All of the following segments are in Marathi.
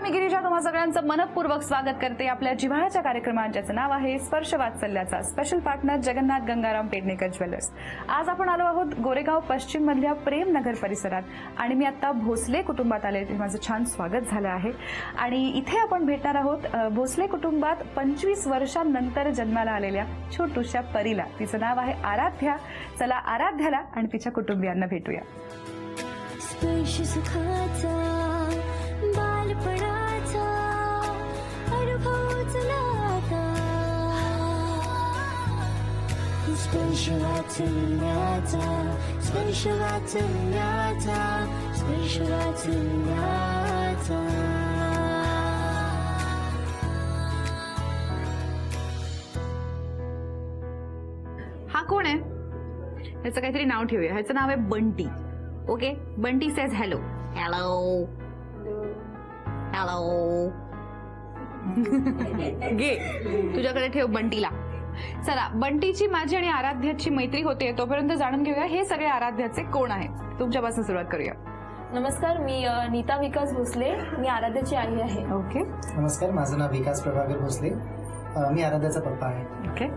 मी गिरिजा तुम्हा सगळ्यांचं मनपूर्वक स्वागत करते आपल्या जिव्हाळ्याच्या कार्यक्रमात, ज्याचं नाव आहे Sparsh Vatsalyacha. Special partner Jagannath Gangaram Pednekar jewellers. आज आपण आलो आहोत गोरेगाव पश्चिम मधल्या प्रेमनगर परिसरात आणि मी आता भोसले कुटुंबात आले. माझं छान स्वागत झालं आहे आणि इथे आपण भेटणार आहोत भोसले कुटुंबात 25 वर्षांनंतर जन्माला आलेल्या छोटूशा परीला. तिचं नाव आहे आराध्या. चला आराध्याला आणि तिच्या कुटुंबियांना भेटूया. स्पर्श सुखाचा बालपणाचा अनुभवच लाता, स्पर्श वाचल्याचा, स्पर्श वाचल्याचा, स्पर्श वाचल्याचा. हा कोण आहे? ह्याचं काहीतरी नाव ठेवूया. ह्याचं नाव आहे Bunty. Okay, Bunty says hello. Hello hello. घे तुझ्याकडे ठेव बंटीला. चला, बंटीची माझी आणि आराध्याची मैत्री होते तोपर्यंत जाणून घेऊया हे सगळे आराध्याचे कोण आहेत. तुमच्यापासून सुरुवात करूया. नमस्कार, मी नीता विकास भोसले. मी आराध्याची आई आहे. ओके. नमस्कार, माझं नाव विकास प्रभाकर भोसले. मी आराध्याचा पप्पा आहे. ओके.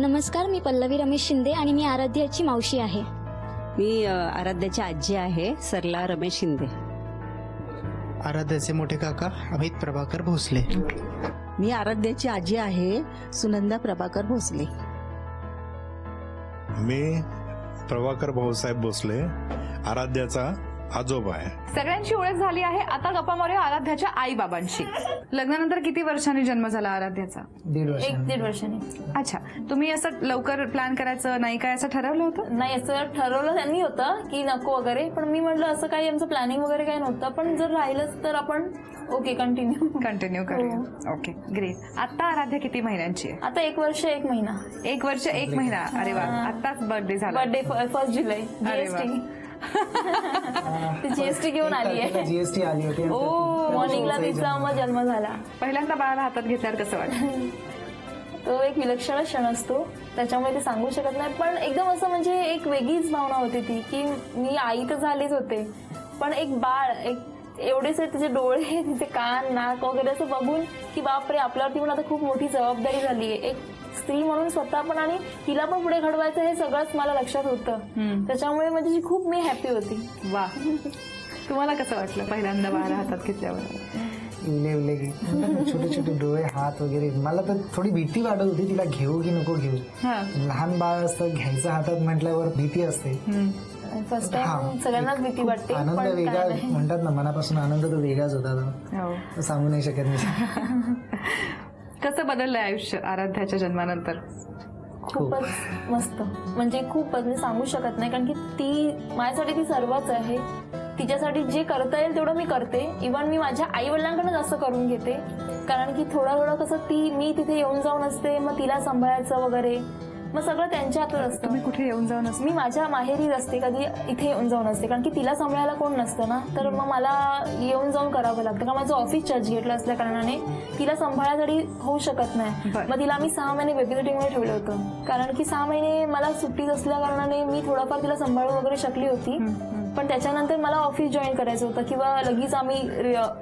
नमस्कार, मी पल्लवी रमेश शिंदे आणि मी आराध्याची मावशी आहे. मी आराध्याची आजी आहे, सरला रमेश शिंदे. आराध्याचे मोठे काका अमित प्रभाकर भोसले. मी आराध्याची आजी आहे, सुनंदा प्रभाकर भोसले. मी प्रभाकर भाऊसाहेब भोसले, आराध्याचा आजोबा आहे. सगळ्यांची ओळख झाली आहे. आता गप्पा मारूया आराध्याच्या आई बाबांशी. लग्नानंतर किती वर्षांनी जन्म झाला आराध्याचा? 1.5 वर्ष. 1-1.5 वर्षांनी. अच्छा, तुम्ही असं लवकर प्लॅन करायचं नाही काय असं ठरवलं होतं? नाही, असं ठरवलं त्यांनी होतं की नको वगैरे, पण मी म्हटलं असं काही आमचं प्लॅनिंग वगैरे काही नव्हतं, पण जर राहिलंच तर आपण ओके कंटिन्यू करूया. Okay, great. आता आराध्या किती महिन्यांची आहे? आता 1 वर्ष 1 महिना. 1 वर्ष 1 महिना. अरे वा, आताच बर्थडे झाला. बर्थडे 1 जुलै. अरे वा. ती जीएसटी घेऊन आली आहे. जीएसटी आली होती. ओ, मॉर्निंगला तिचा मग जन्म झाला. पहिल्यांदा बाळाला हातात घेतल्यावर कसं वाटतं? तो एक विलक्षण क्षण असतो, त्याच्यामुळे ते सांगू शकत नाही, पण एकदम असं म्हणजे एक वेगळीच भावना होती ती की मी आई तर झालीच होते, पण एक बाळ, एक एवढेच तिचे डोळे, तिचे कान, नाक वगैरे असं बघून की बापरे, आपल्यावरती पण आता खूप मोठी जबाबदारी झाली आहे एक स्त्री म्हणून स्वतः पण, आणि तिला पण पुढे घडवायचं हे सगळंच मला लक्षात होतं. त्याच्यामुळे म्हणजे खूप मी हॅपी होती. वा. तुम्हाला कसं वाटलं पहिल्यांदा बाळाला हातात घेतल्यावर? छोटे छोटे डोळे, हात वगैरे. मला तर थोडी भीती वाटत होती, तिला घेऊ की नको घेऊ. लहान बाळ असतं, घ्यायचं हातात म्हटल्यावर भीती असते. फर्स्ट टाइम सगळ्यांनाच भीती वाटते. आनंद वेगळा म्हणतात ना, मनापासून आनंद तो वेगळाच होता. तो सांगू नाही शकत मी. कसं बदललंय आयुष्य आराध्याच्या जन्मानंतर? खूपच मस्त, म्हणजे खूपच मी सांगू शकत नाही, कारण की ती माझ्यासाठी ती सर्वच आहे. तिच्यासाठी जे करता येईल तेवढं मी करते. इव्हन मी माझ्या आई वडिलांकडे जास्त करून घेते, कारण की थोडं कसं मी तिथे येऊन जाऊन असते, मग तिला सांभाळायचं वगैरे, मग सगळं त्यांच्या हातात असतं. तुम्ही कुठे येऊन जाऊन असते? मी माझ्या माहेरी असते, कधी इथे येऊन जाऊन असते, कारण की तिला सांभाळायला कोण नसतं ना, तर मग मला येऊन जाऊन करावं लागतं. कारण माझं ऑफिस चर्चगेटला असल्या कारणाने तिला सांभाळायसाठी होऊ शकत नाही. मग तिला आम्ही 6 महिने बेबीसिटिंगमध्ये ठेवलं होतं, कारण की 6 महिने मला सुट्टीत असल्या कारणाने मी थोडाफार तिला सांभाळून वगैरे शकली होती. पण त्याच्यानंतर मला ऑफिस जॉईन करायचं होतं, किंवा लगेच आम्ही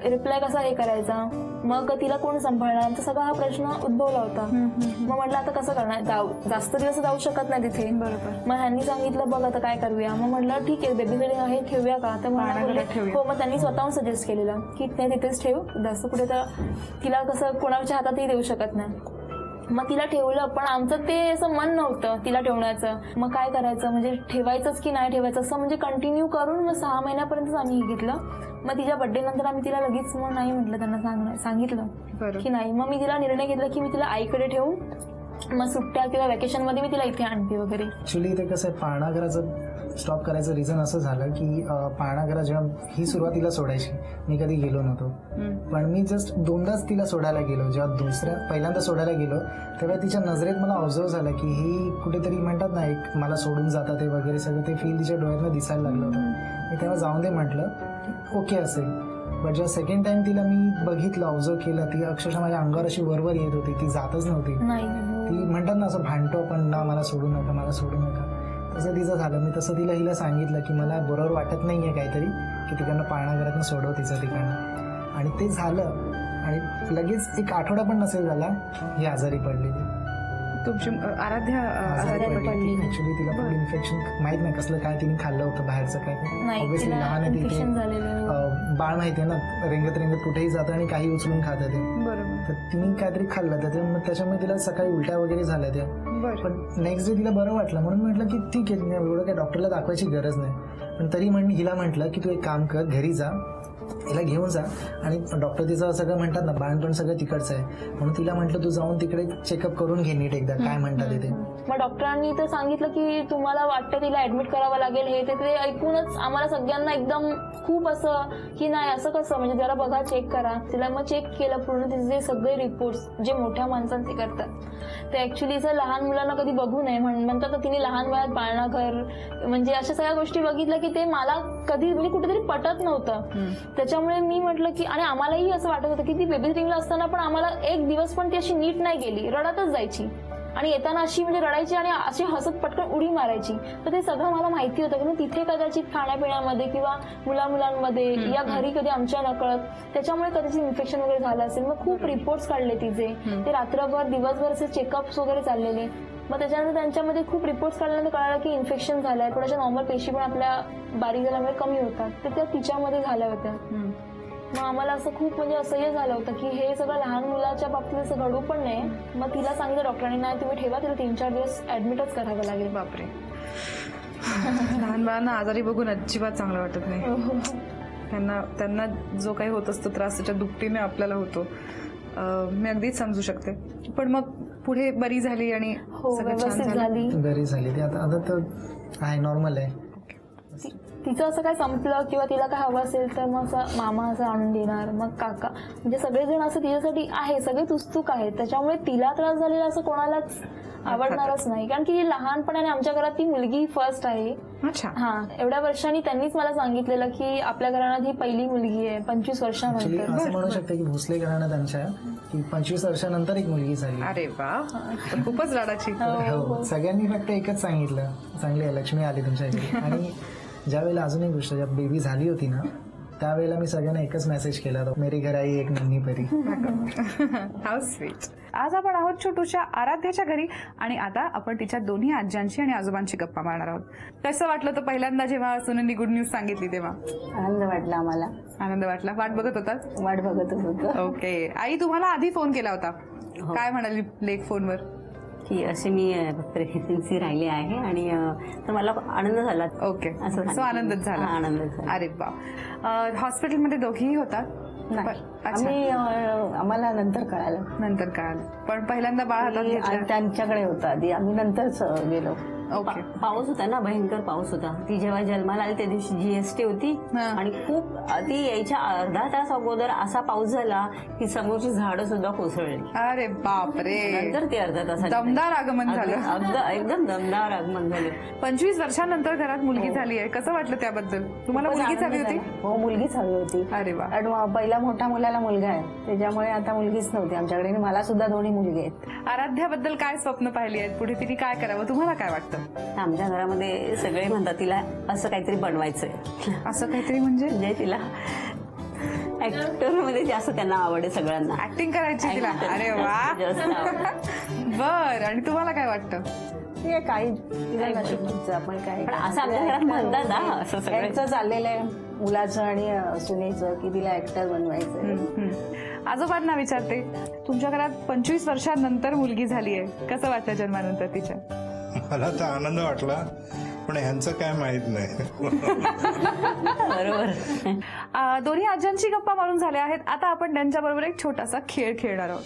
रिप्लाय कसा हे करायचा, मग तिला कोण सांभाळणार, तर सगळा हा प्रश्न उद्भवला होता. मग म्हटलं आता कसं करणार, जास्त दिवस जाऊ शकत नाही तिथे. बरोबर. मग ह्यांनी सांगितलं बघ आता काय करूया. मग म्हटलं ठीक आहे, बेबी सिटिंग आहे, ठेवूया का? तर हो, मग त्यांनी स्वतःहून सजेस्ट केलेलं की नाही, तिथेच ठेव, जास्त कुठे तर तिला कसं कोणाच्या हातातही देऊ शकत नाही. मग तिला ठेवलं, पण आमचं ते असं मन नव्हतं तिला ठेवण्याचं. मग काय करायचं, म्हणजे ठेवायचंच की नाही ठेवायचं, असं म्हणजे कंटिन्यू करून मग 6 महिन्यापर्यंतच आम्ही घेतलं. मग तिच्या बर्थडे नंतर आम्ही तिला लगेच मग नाही म्हटलं, त्यांना सांगितलं की नाही. मग मी तिला निर्णय घेतला की मी तिला आईकडे ठेवून मग सुट्ट्या किंवा वेकेशन मध्ये मी तिला इथे आणते वगैरे. ऍक्च्युली इथे कसं आहे, पाळणाघराचं स्टॉप करायचं रिझन असं झालं की पाळणाघरा जेव्हा ही सुरुवातीला सोडायची, मी कधी गेलो नव्हतो, पण मी जस्ट 2दाच तिला सोडायला गेलो. जेव्हा पहिल्यांदा सोडायला गेलो तेव्हा तिच्या नजरेत मला ऑब्झर्व झालं की ही कुठेतरी म्हणतात ना, एक मला सोडून जातात ते वगैरे सगळं ते फील तिच्या डोळ्यातनं दिसायला लागलं होतं. मी तेव्हा जाऊन दे म्हटलं, ओके असेल. बट जेव्हा सेकंड टाइम तिला मी बघितलं, ऑब्झर्व केलं, ती अक्षरशः माझ्या अंगावर अशी वरवर येत होती, ती जातच नव्हती. ती म्हणतात ना असं भांडतो पण ना, मला सोडू नका, मला सोडू नका. तसं तिचं झालं. मी तसं हिला सांगितलं की मला बरोबर वाटत नाहीये काहीतरी, की तिकडनं पाळणाघरातनं सोडव तिचं तिकडनं. आणि ते झालं आणि लगेच एक आठवडा पण नसेल झाला ही आजारी पडलेली. तुमची आराध्या आजारी पडली. ऍक्च्युली तिला फूड इन्फेक्शन माहित नाही कसलं काय तिने खाल्लं होतं बाहेरचं काय. नाही, ऑब्व्हियसली तिला लहान आहे तिथे इन्फेक्शन झालेलं. बाळ माहितीये ना, रेंगत रेंगत कुठेही जातं आणि काही उचलून खातं ते. बरोबर. तर तिने काहीतरी खाल्लं त्याच्यामुळे तिला सकाळी उलट्या वगैरे झाल्या त्या. बरं. पण नेक्स्ट डे तिला बरं वाटलं म्हणून म्हटलं की ठीक आहे, एवढं काही डॉक्टरला दाखवायची गरज नाही. पण तरी हिला म्हटलं की तू एक काम कर, घरी जा, तिला घेऊन जा. आणि डॉक्टर तिचं सगळं म्हणतात ना, बाळपण सगळं तिकडचं आहे म्हणून तिला म्हटलं तू जाऊन तिकडे चेकअप करून घे नीट एकदा काय म्हणतात ते. मग डॉक्टरांनी तर सांगितलं की तुम्हाला वाटतं तिला ऍडमिट करावं लागेल. हे ते ऐकूनच आम्हाला सगळ्यांना एकदम खूप असं की नाही असं कसं, म्हणजे जरा बघा चेक करा तिला. मग चेक केलं पूर्ण, तिचे सगळे रिपोर्ट्स जे मोठ्या माणसांचे करतात ते ऍक्च्युली जर लहान मुलांना कधी बघू नये म्हणतात तर तिने लहान वयात पाळणा घर म्हणजे अशा सगळ्या गोष्टी बघितल्या की ते मला कधी म्हणजे कुठेतरी पटत नव्हतं. त्याच्यामुळे मी म्हटलं की आणि आम्हालाही असं वाटत होतं की ती बेबी सिटिंगला असताना पण आम्हाला एक दिवस पण ती अशी नीट नाही गेली, रडतच जायची आणि येताना अशी म्हणजे रडायची आणि अशी हसत पटकन उडी मारायची. तर ते सगळं मला माहिती होतं की तिथे कदाचित खाण्यापिण्यामध्ये किंवा मुलांमध्ये या घरी कधी आमच्या नकळत त्याच्यामुळे कदाचित इन्फेक्शन वगैरे झालं असेल. मग खूप रिपोर्ट्स काढले तिचे, ते रात्रभर दिवसभर असे चेकअप्स वगैरे चाललेले. मग त्याच्यानंतर त्यांच्यामध्ये खूप रिपोर्ट्स काढल्यानंतर कळालं की इन्फेक्शन झालंय. थोड्याशा नॉर्मल पेशी पण आपल्या बारीक झाल्यामुळे कमी होतात, तर त्या तिच्यामध्ये झाल्या होत्या. मग आम्हाला असं खूप म्हणजे असह्य झालं होतं की हे सगळं लहान मुलाच्या बाबतीत असं घडू पण नाही. मग तिला सांगितलं डॉक्टरांनी नाही तुम्ही ठेवा, तिला 3-4 दिवस ऍडमिटच करावं लागेल. बापरे. लहान मुलांना आजारी बघून अजिबात चांगलं वाटत नाही. त्यांना जो काही होत असतो त्रास त्याच्या दुपटीने आपल्याला होतो. मी अगदीच समजू शकते. पण मग पुढे बरी झाली आणि हो सगळं छान व्यवस्थित झालं? झाली. बरी झाली ती आता तर आहे, नॉर्मल आहे. तिचं असं काय संपलं किंवा तिला काय हवं असेल तर मग असं मामा असं आणून देणार, मग काका म्हणजे सगळेजण असं तिच्यासाठी आहे, सगळे तुस्तुक आहेत. त्याच्यामुळे तिला त्रास झालेला असं कोणालाच आवडणारच नाही, कारण की लहानपणाने आमच्या घरात ती मुलगी फर्स्ट आहे. अच्छा. हा, एवढ्या वर्षांनी त्यांनीच मला सांगितलेलं की आपल्या घराण्यात ही पहिली मुलगी आहे 25 ऍक्च्युली वर्षानंतर. असं म्हणू शकते की भोसले घराणं त्यांच्या की 25 वर्षानंतर एक मुलगी झाली. अरे वा, खूपच लाडाची. हो, सगळ्यांनी फक्त एकच सांगितलं, चांगली आहे, लक्ष्मी आली तुमच्या घरी. आणि ज्यावेळेला अजून एक गोष्ट, जेव्हा बेबी झाली होती ना त्यावेळेला मी सगळ्यांना एकच मेसेज केला होता, मेरी घर आई एक नन्ही परी. How sweet. आज आपण आहोत छोटूच्या आराध्याच्या घरी आणि आता आपण तिच्या दोन्ही आज्यांची आणि आजोबांची गप्पा मारणार आहोत. कसं वाटलं तर पहिल्यांदा जेव्हा सुनंदी गुड न्यूज सांगितली तेव्हा? आनंद वाटला आम्हाला. आनंद वाटला. वाट बघत होतात? वाट बघतच होतो ओके. आई तुम्हाला आधी फोन केला होता, काय म्हणाली लेक फोनवर? की अशी मी प्रेग्नन्सी राहिली आहे आणि तर मला आनंद झाला. ओके, असं सो आनंदच झाला. आनंदच झाला. अरे वा. हॉस्पिटलमध्ये दोघीही होतात? अच्छा, आम्हाला नंतर कळालं. नंतर कळालं. पण पहिल्यांदा बाळ हातात आणि घेतलं? त्यांच्याकडे होता आधी, आम्ही नंतरच गेलो. ओके. पाऊस होता ना, भयंकर पाऊस होता. ती जेव्हा जन्माला आली त्या दिवशी जीएसटी होती हा. आणि खूप ती यायच्या अर्धा तास अगोदर असा पाऊस झाला की समोरची झाडं सुद्धा कोसळली. अरे बापरे. नंतर ते अर्धा तास दमदार आगमन झालं. एकदम दमदार आगमन झालं. 25 वर्षानंतर घरात मुलगी झाली आहे, कसं वाटलं त्याबद्दल? तुम्हाला खूपच मुलगीच हवी आनंद होती? झाला. हो, मुलगीच हवी होती. अरे वा. कारण पहिला मोठ्या मुलाला मुलगा आहे, त्याच्यामुळे आता मुलगीच नव्हती आमच्याकडे. आणि मला सुद्धा दोन्ही मुलगी आहेत. आराध्याबद्दल काय स्वप्न पाहिली आहेत? पुढे तिने काय करावं? तुम्हाला काय वाटतं? आमच्या घरामध्ये सगळे म्हणतात तिला असं काहीतरी बनवायचंय. असं काहीतरी म्हणजे तिला ऍक्टर मध्ये जास्त त्यांना आवड आहे सगळ्यांना. ऍक्टिंग करायची तिला? अरे जास्त वा. आवड. बर. आणि तुम्हाला काय वाटतं? हे काही तिला नशीब, आपण काय पण असं आमच्या घरात म्हणतात ना, असं सगळं यांचं चाललेलं आहे मुलाचं आणि सुनेचं की तिला ऍक्टर बनवायचं. आजोबांना विचारते, तुमच्या घरात 25 वर्षांनंतर मुलगी झाली आहे, कसं वाटतं जन्मानंतर तिच्या? मला तर आनंद वाटला, पण ह्यांचं काय माहित नाही. बरोबर. दोन्ही आज्यांची गप्पा मारून झाल्या आहेत. आता आपण त्यांच्याबरोबर एक छोटासा खेळ खेळणार आहोत.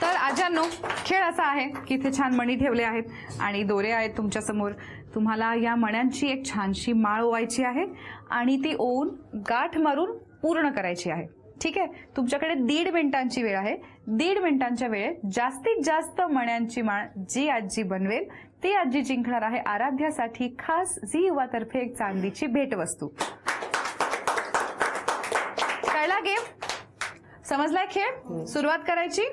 तर आज्यांनो, खेळ असा आहे की इथे छान मणी ठेवले आहेत आणि दोरे आहेत तुमच्या समोर. तुम्हाला या मण्यांची एक छानशी माळ ओवायची आहे आणि ती ओवून गाठ मारून पूर्ण करायची आहे. ठीक आहे? तुमच्याकडे 1.5 मिनिटांची वेळ आहे. 1.5 मिनिटांच्या वेळेत जास्तीत जास्त मण्यांची माळ जी आजी बनवेल ती आजी जिंकणार आहे आराध्यासाठी खास झी युवातर्फे एक चांदीची भेटवस्तू. कळला गेम? समजलाय खेळ? सुरुवात करायची.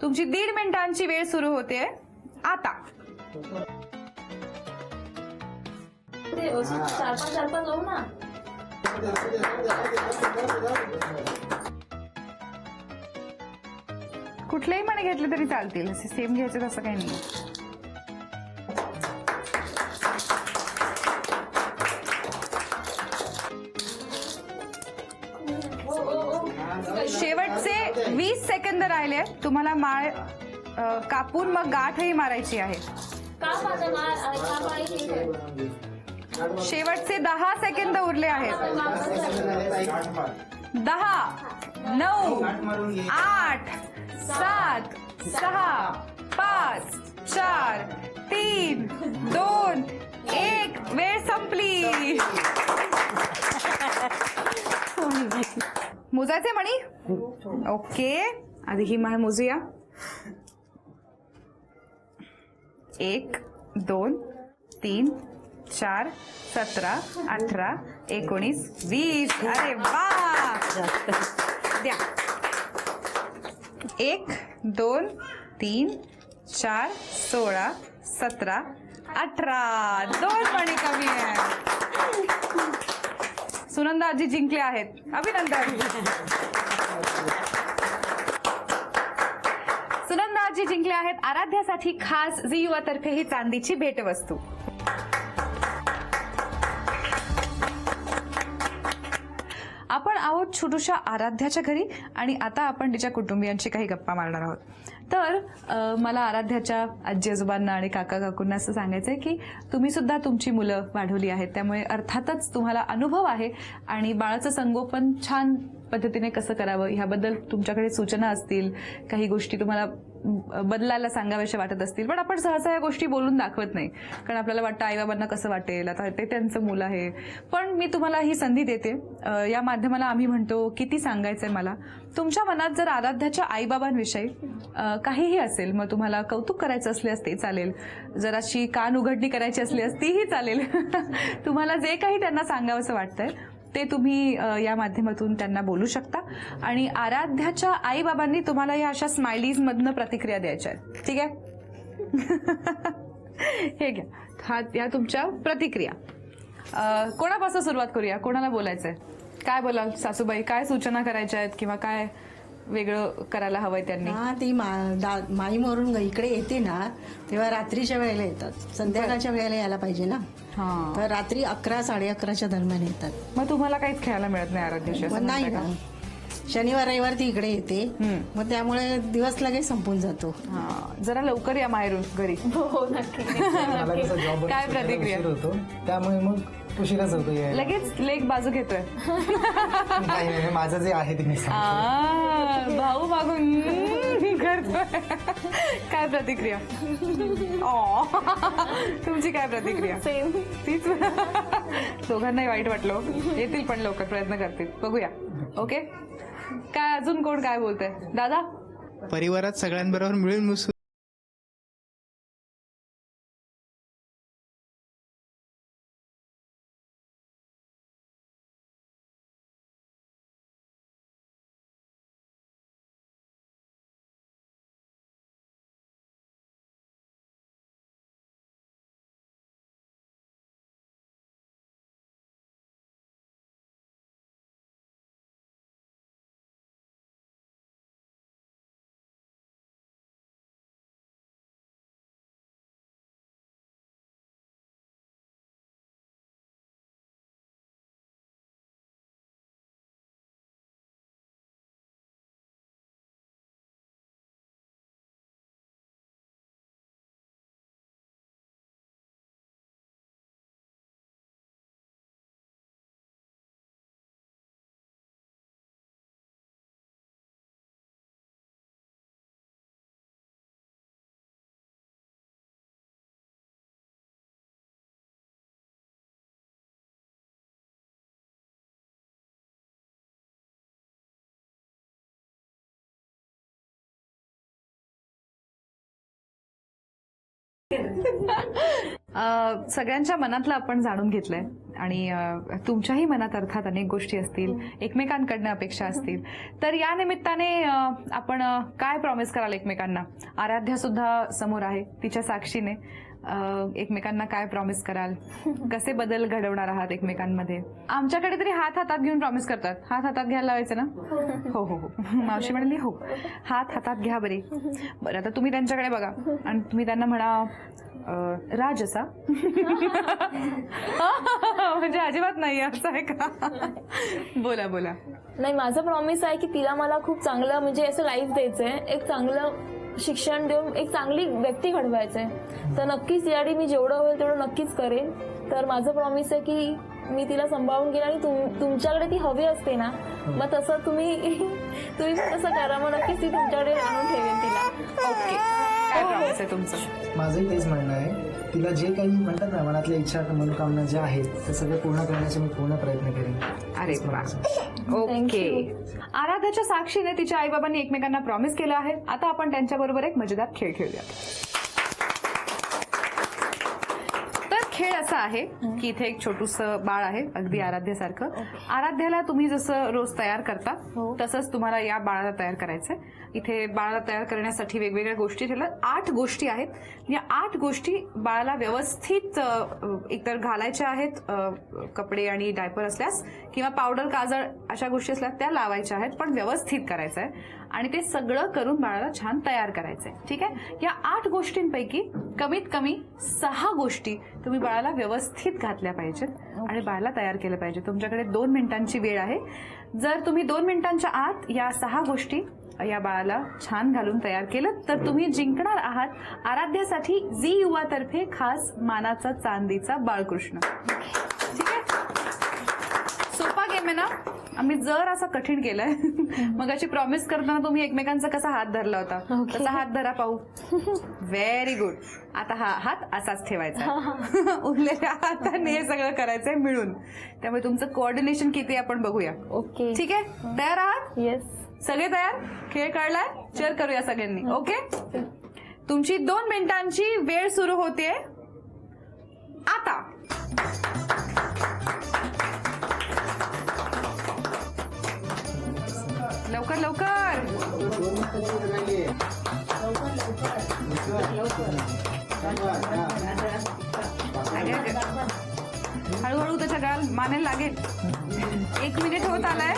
तुमची 1.5 मिनिटांची वेळ सुरू होते आता. 4-5 लावू ना. कुठलेही मणी घेतले तरी चालतील, असे सेम घ्यायचे तसं काही नाही. शेवटचे 20 सेकंद राहिले. तुम्हाला माळ कापून मग गाठही मारायची आहे. शेवटचे 10 सेकंद उरले आहेत. 10, 9, 8, 7, 6, 5, 4, 3, 2, 1. वेळ संपली. मोजायचे म्हणी. ओके, आधी ही माळ मोजूया. 1, 2, 3, 4, 17, 18, 19, 20. अरे वा, द्या. 1, 2, 3, 4, 16, 17, 18. 2 मणी कमी आहे. सुनंदा आजी जिंकले आहेत. अभिनंदन. सुनंदा आजी जिंकले आहेत. आराध्यासाठी खास झी युवातर्फे ही चांदीची भेटवस्तू. आपण आहोत छोटूशा आराध्याच्या घरी आणि आता आपण तिच्या कुटुंबियांशी काही गप्पा मारणार आहोत. तर मला आराध्याच्या आजी आजोबांना आणि काका काकूंना असं सांगायचंय की तुम्ही सुद्धा तुमची मुलं वाढवली आहेत, त्यामुळे अर्थातच तुम्हाला अनुभव आहे आणि बाळाचं संगोपन छान पद्धतीने कसं करावं ह्याबद्दल तुमच्याकडे सूचना असतील, काही गोष्टी तुम्हाला बदलायला सांगाव्याशा वाटत असतील, पण आपण सहसा या गोष्टी बोलून दाखवत नाही, कारण आपल्याला वाटतं आईबाबांना कसं वाटेल, आता ते त्यांचं मुलं आहे. पण मी तुम्हाला ही संधी देते. या माध्यमाला आम्ही म्हणतो किती सांगायचंय मला. तुमच्या मनात जर आराध्याच्या आईबाबांविषयी काहीही असेल, मग तुम्हाला कौतुक करायचं असल्यास ते चालेल, जराशी कान उघडणी करायची असली तीही चालेल. तुम्हाला जे काही त्यांना सांगावंसं वाटतंय ते तुम्ही या माध्यमातून त्यांना बोलू शकता आणि आराध्याच्या आईबाबांनी तुम्हाला या अशा स्माइलीज मधनं प्रतिक्रिया द्यायच्या आहेत. ठीक आहे. हे घ्या, हा या तुमच्या प्रतिक्रिया. कोणापासून सुरुवात करूया? कोणाला बोलायचंय? काय बोलाल सासूबाई? काय सूचना करायच्या आहेत किंवा काय वेगळं करायला हवंय त्यांनी? हा, ती माईमवरून इकडे येते ना तेव्हा रात्रीच्या वेळेला येतात, संध्याकाळच्या वेळेला यायला पाहिजे ना. तर रात्री 11, 11:30च्या दरम्यान येतात. मग तुम्हाला काहीच खेळायला मिळत नाही आराध्याशी? नाही ना, शनिवार रविवार ती इकडे येते, मग त्यामुळे दिवस लगेच संपून जातो. जरा लवकर या माहेरून घरी. हो नक्की. मला कसं जॉब काय प्रतिक्रिया होतो, त्यामुळे मग उशिराच होतो यायला. लगेच लेक बाजू घेतोय. नाही, माझं जे आहे ते मी सांगतो. भाऊ मागून करतोय. काय प्रतिक्रिया? तुमची काय प्रतिक्रिया? सेम. तीच. दोघांनाही वाईट वाटलं. येतील पण लवकर, प्रयत्न करतील. बघूया. ओके, काय अजून कोण काय बोलतंय? दादा? परिवारात सगळ्यांबरोबर मिळून मिसळून सगळ्यांच्या मनातलं आपण जाणून घेतलंय आणि तुमच्याही मनात अर्थात अनेक गोष्टी असतील, एकमेकांकडनं अपेक्षा असतील. तर या निमित्ताने आपण काय प्रॉमिस कराल एकमेकांना? आराध्या सुद्धा समोर आहे, तिच्या साक्षीने एकमेकांना काय प्रॉमिस कराल, कसे बदल घडवणार आहात एकमेकांमध्ये? आमच्याकडे तरी हात हातात घेऊन प्रॉमिस करतात. हात हातात घ्यायला लावायचं ना? हो हो हो. मावशी म्हणाली हो, हात हातात घ्या बरे. बरं, आता तुम्ही त्यांच्याकडे बघा आणि तुम्ही त्यांना म्हणा राज असा. म्हणजे अजिबात नाही असं आहे का? बोला बोला. नाही, माझं प्रॉमिस आहे की तिला मला खूप चांगलं म्हणजे असं लाईफ द्यायचंय, एक चांगलं शिक्षण देऊन एक चांगली व्यक्ती घडवायचंय. तर नक्कीच यासाठी मी जेवढं होईल तेवढं नक्कीच करेन. तर माझं प्रॉमिस आहे की मी तिला सांभाळून घेईन आणि तुमच्याकडे ती हवी असते ना, मग तसं तुम्ही पण तसं करा, मग नक्कीच ती तुमच्याकडे आणून ठेवेन तिला. ओके, काय प्रॉमिस आहे तुमचं? माझंही तेच म्हणणं आहे, तिला जे काही म्हणतात ना मनातल्या इच्छा मनोकामना ज्या आहेत ते सगळे पूर्ण करण्याचे मी पूर्ण प्रयत्न करेन. अरे वा, ओके. आराध्याच्या साक्षीने तिच्या आईबाबांनी एकमेकांना प्रॉमिस केलं आहे. आता आपण त्यांच्याबरोबर एक मजेदार खेळ खेळूया. तर खेळ असा आहे की इथे एक छोटूसं बाळ आहे, अगदी आराध्यासारखं. आराध्याला तुम्ही जसं रोज तयार करता तसंच तुम्हाला या बाळाला तयार करायचंय. इथे बाळाला तयार करण्यासाठी वेगवेगळ्या गोष्टी ठेवल्या. 8 गोष्टी आहेत. या 8 गोष्टी बाळाला व्यवस्थित एकतर घालायच्या आहेत, कपडे आणि डायपर असल्यास, किंवा पावडर काजळ अशा गोष्टी असल्यास त्या लावायच्या आहेत, पण व्यवस्थित करायचं आहे आणि ते सगळं करून बाळाला छान तयार करायचंय. ठीक आहे. या 8 गोष्टींपैकी कमीत कमी 6 गोष्टी तुम्ही बाळाला व्यवस्थित घातल्या पाहिजेत आणि बाळाला तयार केलं पाहिजे. तुमच्याकडे 2 मिनिटांची वेळ आहे. जर तुम्ही 2 मिनिटांच्या आत या 6 गोष्टी या बाळाला छान घालून तयार केलं तर तुम्ही जिंकणार आहात आराध्यासाठी झी युवा तर्फे खास मानाचा चांदीचा बाळकृष्ण. ठीक आहे. सोपा गेम आहे ना? आम्ही जर असं कठीण केलंय. मग अशी प्रॉमिस करताना तुम्ही एकमेकांचा कसा हात धरला होता तसा हात धरा पाहू. Very good. आता हा हात असाच ठेवायचा. उरलेल्या हाताने हे सगळं करायचंय मिळून. त्यामुळे तुमचं कोऑर्डिनेशन किती आपण बघूया. ओके, ठीक आहे. तयार आहात? येस. सगळे तयार? खेळ कळलाय? चेअर करूया सगळ्यांनी. ओके. तुमची 2 मिनिटांची वेळ सुरू होते आता. लवकर लवकर. हळूहळू त्याच्या गाल मानेला लागेल. 1 मिनिट होत आलाय.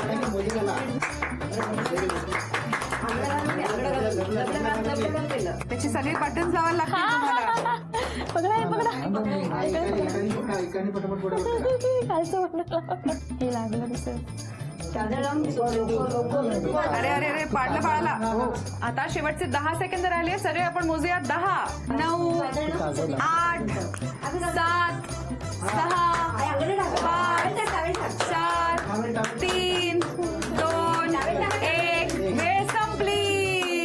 त्याची सगळी बटन्स लावायला लागतील तुम्हाला. अरे अरे अरे, पाडलं बाळाला. आता शेवटचे 10 सेकंद राहिले. सगळे आपण मोजूया. 10, 9, 8, 7, 6, 5, 4, 3, 2, 1. वेळ संपली.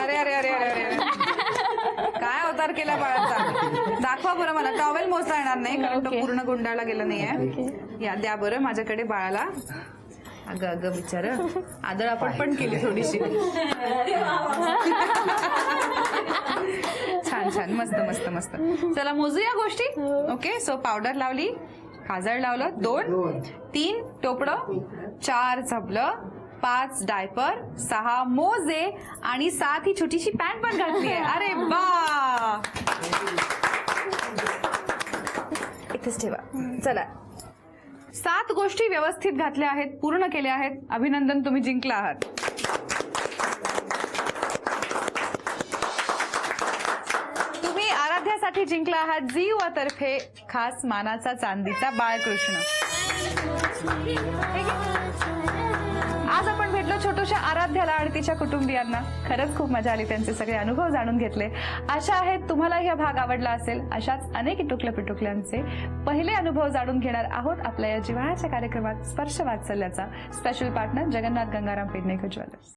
अरे अरे अरे अरे अरे, काय अवतार केला बाळाचा. दाखवा बरं मला. टॉवेल मोजता येणार नाही कारण तो पूर्ण गुंडाळला गेला नाहीये. या द्या बरं माझ्याकडे बाळाला. अगं अगं बिचार, आदळ आपण पण केली थोडीशी. छान छान, मस्त मस्त मस्त. चला मोजूया गोष्टी. ओके. सो पावडर लावली, काजळ लावलं, 2, 3 टोपडं, 4 झबलं, 5 डायपर, 6 मोजे आणि 7 ही छोटीशी पॅन्ट पण घातली आहे. अरे वा. इथेच ठेवा. चला, 7 गोष्टी व्यवस्थित घातल्या आहेत, पूर्ण केल्या आहेत. अभिनंदन, तुम्ही जिंकला आहात. तुम्ही आराध्यासाठी जिंकला आहात झी युवा तर्फे खास मानाचा चांदीचा बाळकृष्ण. आज आपण भेटलो छोट्याशा आराध्याला आणि तिच्या कुटुंबियांना. खरंच खूप मजा आली. त्यांचे सगळे अनुभव जाणून घेतले. आशा आहे तुम्हालाही हा भाग आवडला असेल. अशाच अनेक इटुकल्या पिटुकल्यांचे पहिले अनुभव जाणून घेणार आहोत आपल्या या जिव्हाळ्याच्या कार्यक्रमात Sparsh Vatsalyacha. Special partner Jagannath Gangaram Pednekar jewellers.